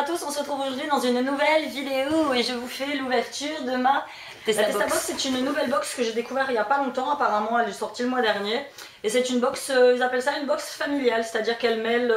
à tous, on se retrouve aujourd'hui dans une nouvelle vidéo et je vous fais l'ouverture de ma Testabox. C'est une nouvelle box que j'ai découvert il n'y a pas longtemps, apparemment elle est sortie le mois dernier. Et c'est une box, ils appellent ça une box familiale, c'est-à-dire qu'elle mêle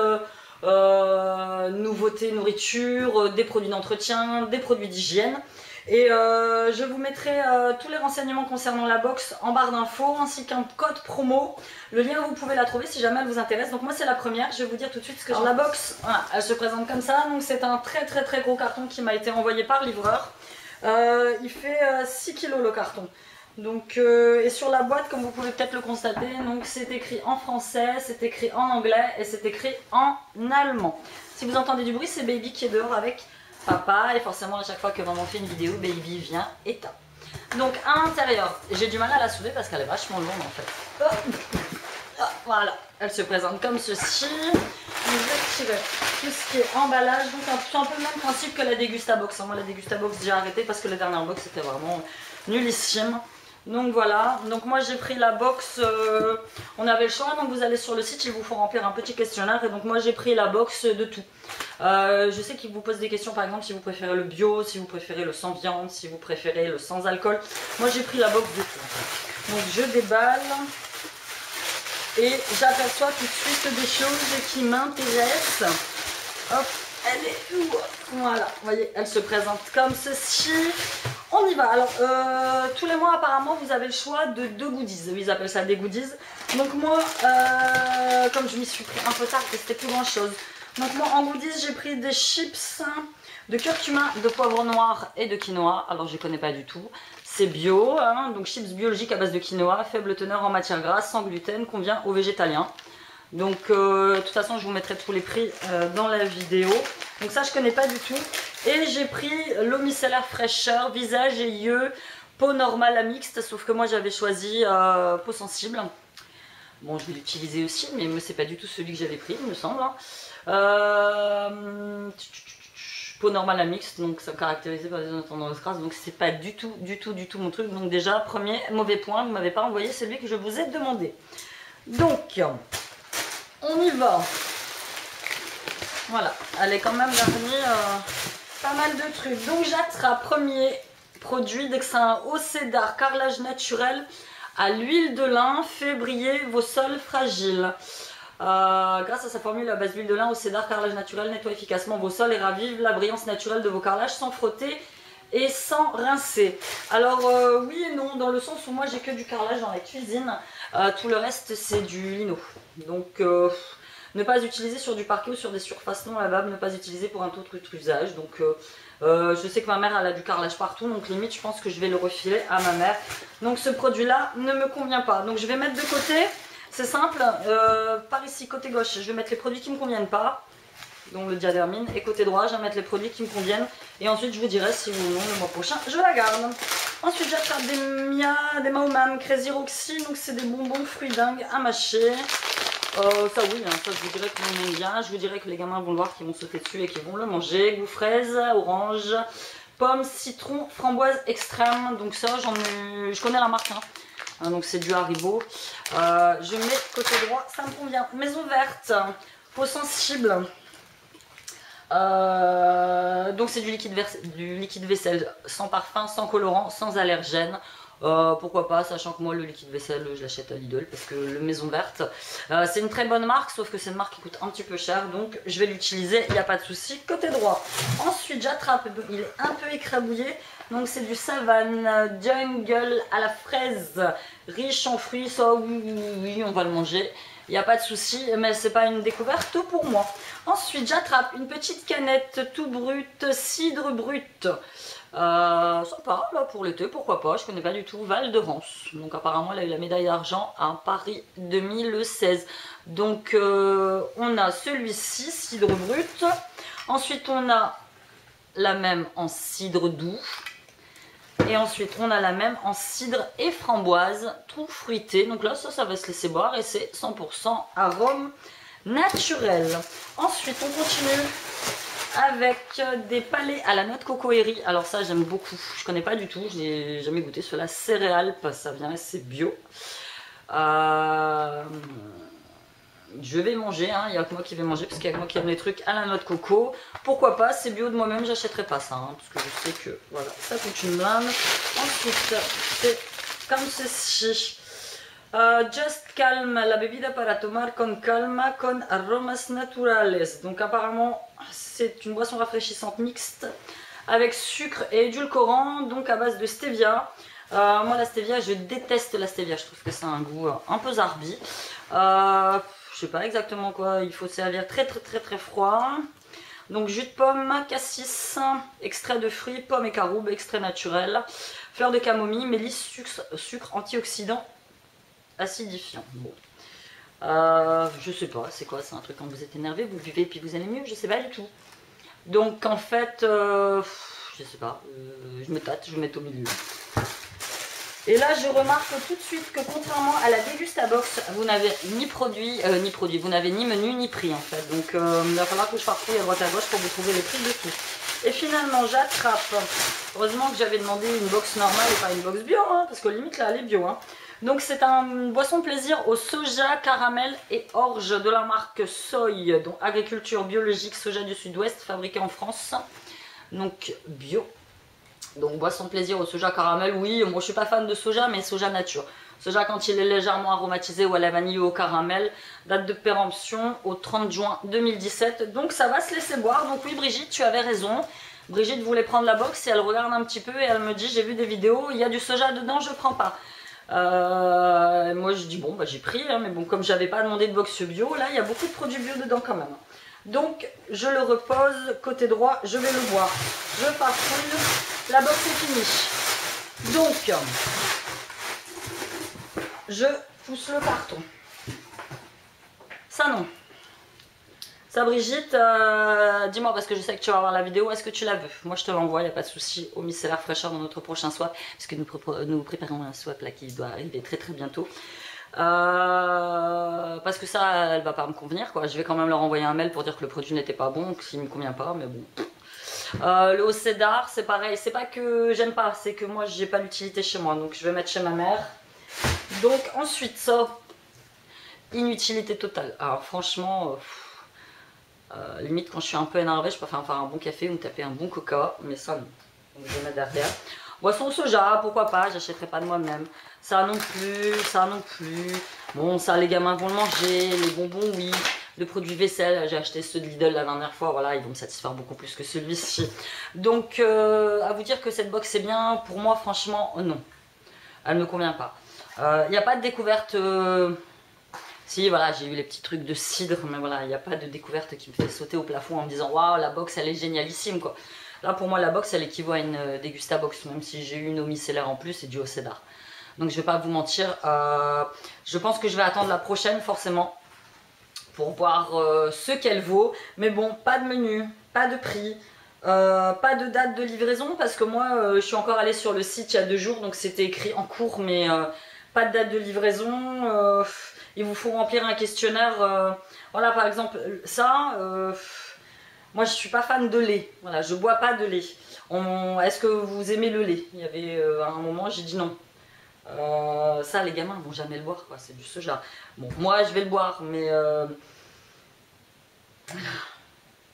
nouveautés, nourriture, des produits d'entretien, des produits d'hygiène. Et je vous mettrai tous les renseignements concernant la box en barre d'infos ainsi qu'un code promo. Le lien vous pouvez la trouver si jamais elle vous intéresse. Donc moi c'est la première, je vais vous dire tout de suite ce que j'ai. La box, voilà, elle se présente comme ça. Donc c'est un très gros carton qui m'a été envoyé par livreur. Il fait 6 kg le carton. Donc, et sur la boîte, comme vous pouvez peut-être le constater, c'est écrit en français, c'est écrit en anglais et c'est écrit en allemand. Si vous entendez du bruit, c'est Baby qui est dehors avec papa, et forcément à chaque fois que maman fait une vidéo, Baby vient et tape. Donc à l'intérieur, j'ai du mal à la soulever parce qu'elle est vachement longue en fait. Voilà, elle se présente comme ceci. Je vais tirer tout ce qui est emballage, donc c'est un peu le même principe que la Degustabox. Moi la Degustabox j'ai arrêté parce que la dernière box c'était vraiment nullissime. Donc voilà, donc moi j'ai pris la box, on avait le choix, donc vous allez sur le site, ils vous font remplir un petit questionnaire et donc moi j'ai pris la box de tout. Je sais qu'ils vous posent des questions, par exemple si vous préférez le bio, si vous préférez le sans viande, si vous préférez le sans alcool. Moi j'ai pris la box de tout. Donc je déballe et j'aperçois tout de suite des choses qui m'intéressent. Hop, elle est où? Voilà, vous voyez, elle se présente comme ceci. On y va. Alors, tous les mois, apparemment, vous avez le choix de 2 goodies. Ils appellent ça des goodies. Donc moi, comme je m'y suis pris un peu tard, et c'était plus grand chose. Donc moi, en goodies, j'ai pris des chips de curcuma, de poivre noir et de quinoa. Alors, je ne connais pas du tout. C'est bio, hein, donc chips biologiques à base de quinoa, faible teneur en matière grasse, sans gluten, convient aux végétaliens. Donc de toute façon je vous mettrai tous les prix dans la vidéo. Donc ça je connais pas du tout. Et j'ai pris l'eau micellaire fraîcheur, visage et yeux, peau normale à mixte. Sauf que moi j'avais choisi peau sensible. Bon je vais l'utiliser aussi mais c'est pas du tout celui que j'avais pris il me semble. Peau normale à mixte, donc ça caractérisé par des zones de tendance grasse. Donc c'est pas du tout mon truc. Donc déjà premier mauvais point, vous m'avez pas envoyé celui que je vous ai demandé. Donc on y va. Voilà, elle est quand même garnie pas mal de trucs. Donc j'attrape premier produit d'Excellent au cédar, carrelage naturel à l'huile de lin, fait briller vos sols fragiles. Grâce à sa formule à base d'huile de lin au cédar, carrelage naturel nettoie efficacement vos sols et ravive la brillance naturelle de vos carrelages sans frotter et sans rincer. Alors oui et non, dans le sens où moi j'ai que du carrelage dans la cuisine, tout le reste c'est du lino. Donc ne pas utiliser sur du parquet ou sur des surfaces non lavables, ne pas utiliser pour un autre usage. Donc je sais que ma mère elle a du carrelage partout, donc limite je pense que je vais le refiler à ma mère. Donc ce produit là ne me convient pas. Donc je vais mettre de côté, c'est simple, par ici côté gauche je vais mettre les produits qui ne me conviennent pas. Donc le diadermine, et côté droit je vais mettre les produits qui me conviennent et ensuite je vous dirai si ou non le mois prochain je la garde. Ensuite j'attrape des Mia, des Maoman, Crazy Roxy, donc c'est des bonbons fruits dingues à mâcher. Ça oui, hein, ça je vous dirais que l'on aime bien, je vous dirais que les gamins vont le voir, qui vont sauter dessus et qui vont le manger. Goût fraise, orange, pomme, citron, framboise extrême, donc ça je connais la marque, hein. Donc c'est du Haribo. Je mets côté droit, ça me convient. Maison verte, peau sensible. Donc c'est du liquide vaisselle sans parfum, sans colorant, sans allergène. Pourquoi pas, sachant que moi le liquide vaisselle je l'achète à Lidl parce que le Maison Verte c'est une très bonne marque, sauf que c'est une marque qui coûte un petit peu cher, donc je vais l'utiliser, il n'y a pas de souci. Côté droit, ensuite j'attrape, il est un peu écrabouillé, donc c'est du Savane Jungle à la fraise, riche en fruits, ça oui on va le manger. Il n'y a pas de souci, mais c'est pas une découverte pour moi. Ensuite, j'attrape une petite canette tout brute, cidre brut. Sympa, là, pour l'été, pourquoi pas, je connais pas du tout. Val de Rance. Donc apparemment, elle a eu la médaille d'argent à Paris 2016. Donc, on a celui-ci, cidre brut. Ensuite, on a la même en cidre doux. Et ensuite, on a la même en cidre et framboise, tout fruité. Donc là, ça va se laisser boire et c'est 100% arôme naturel. Ensuite, on continue avec des palets à la noix de coco et riz. Alors ça, j'aime beaucoup. Je connais pas du tout, je n'ai jamais goûté. Cela céréales, parce que ça vient, c'est bio. je vais manger, hein. Il n'y a que moi qui vais manger parce qu'il y a que moi qui aime les trucs à la noix de coco. Pourquoi pas, c'est bio de moi-même, j'achèterai pas ça, hein, parce que je sais que voilà, ça coûte une blinde. Ensuite, c'est comme ceci. Just Calm, la bebida para tomar con calma con aromas naturales. Donc apparemment, c'est une boisson rafraîchissante mixte avec sucre et édulcorant, donc à base de stevia. Moi la stevia, je déteste la stevia, je trouve que c'est un goût un peu zarbi. Je sais pas exactement quoi, il faut servir très froid. Donc jus de pomme, cassis, extrait de fruits, pommes et caroube, extrait naturel, fleur de camomille, mélisse, sucre antioxydant, acidifiant. Bon. Je sais pas, c'est quoi, c'est un truc quand vous êtes énervé, vous buvez et puis vous allez mieux, je sais pas du tout. Donc en fait, je sais pas, je me tâte, je vais me mettre au milieu. Et là je remarque tout de suite que contrairement à la Dégustabox, vous n'avez ni produit, vous n'avez ni menu ni prix en fait. Donc il va falloir que je farfouille à droite à gauche pour vous trouver les prix de tout. Et finalement j'attrape, heureusement que j'avais demandé une box normale et pas une box bio, hein, parce que limite là elle est bio. Hein. Donc c'est une boisson de plaisir au soja, caramel et orge de la marque Soy, donc agriculture biologique, soja du sud-ouest, fabriqué en France, donc bio. Donc boisson de plaisir au soja caramel, oui, moi je suis pas fan de soja, mais soja nature. Soja quand il est légèrement aromatisé ou à la vanille ou au caramel, date de péremption au 30 juin 2017, donc ça va se laisser boire. Donc oui Brigitte, tu avais raison, Brigitte voulait prendre la box et elle regarde un petit peu et elle me dit j'ai vu des vidéos, il y a du soja dedans, je prends pas. Moi je dis bon bah j'ai pris, hein, mais bon comme j'avais pas demandé de box bio, là il y a beaucoup de produits bio dedans quand même. Donc je le repose côté droit, je vais le boire. Je farfouille, la box est finie. Donc je pousse le carton. Ça non. Ça Brigitte, dis-moi parce que je sais que tu vas voir la vidéo, est-ce que tu la veux? Moi je te l'envoie, il n'y a pas de souci, au micellaire fraîcheur dans notre prochain swap, parce que nous préparons un swap là qui doit arriver très bientôt. Parce que ça, elle va pas me convenir quoi. Je vais quand même leur envoyer un mail pour dire que le produit n'était pas bon, qu'il ne me convient pas, mais bon. Le haut cédar, c'est pareil, c'est pas que j'aime pas, c'est que moi j'ai pas l'utilité chez moi, donc je vais mettre chez ma mère. Donc ensuite ça, inutilité totale. Alors franchement, limite quand je suis un peu énervée, je peux faire un bon café ou me taper un bon coca, mais ça non. Donc je vais mettre derrière. Boisson au soja, pourquoi pas, j'achèterai pas de moi-même. Ça non plus, ça non plus. Bon, ça les gamins vont le manger, les bonbons oui. Le produit vaisselle, j'ai acheté ceux de Lidl la dernière fois, voilà, ils vont me satisfaire beaucoup plus que celui-ci. Donc, à vous dire que cette box est bien, pour moi franchement, non. Elle ne me convient pas. Il n'y a pas de découverte... Si, voilà, j'ai eu les petits trucs de cidre, mais voilà, il n'y a pas de découverte qui me fait sauter au plafond en me disant « Waouh, la box, elle est génialissime, quoi ». Là, pour moi, la box, elle équivaut à une Dégustabox, même si j'ai eu une micellaire en plus et du haut cédar. Donc, je vais pas vous mentir, je pense que je vais attendre la prochaine, forcément, pour voir ce qu'elle vaut. Mais bon, pas de menu, pas de prix, pas de date de livraison, parce que moi, je suis encore allée sur le site il y a 2 jours, donc c'était écrit en cours, mais pas de date de livraison. Il vous faut remplir un questionnaire. Voilà, par exemple, ça... moi, je suis pas fan de lait. Voilà, je bois pas de lait. Est-ce que vous aimez le lait? Il y avait à un moment, j'ai dit non. Ça, les gamins vont jamais le boire, quoi. C'est du soja. Bon, moi, je vais le boire, mais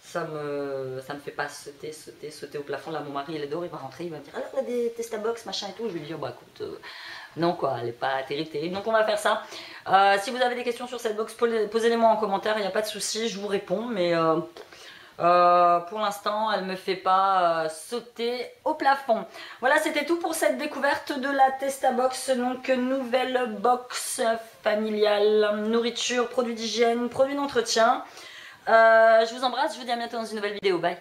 ça me fait pas sauter au plafond. Là, mon mari, il adore, il va rentrer, il va me dire, ah, des Testabox, machin et tout. Je vais lui dire, bah écoute, non, quoi, elle est pas terrible. Donc, on va faire ça. Si vous avez des questions sur cette box, posez-les-moi en commentaire, il n'y a pas de souci, je vous réponds, mais pour l'instant, elle me fait pas sauter au plafond. Voilà, c'était tout pour cette découverte de la Testabox. Donc, nouvelle box familiale, nourriture, produits d'hygiène, produits d'entretien. Je vous embrasse, je vous dis à bientôt dans une nouvelle vidéo. Bye!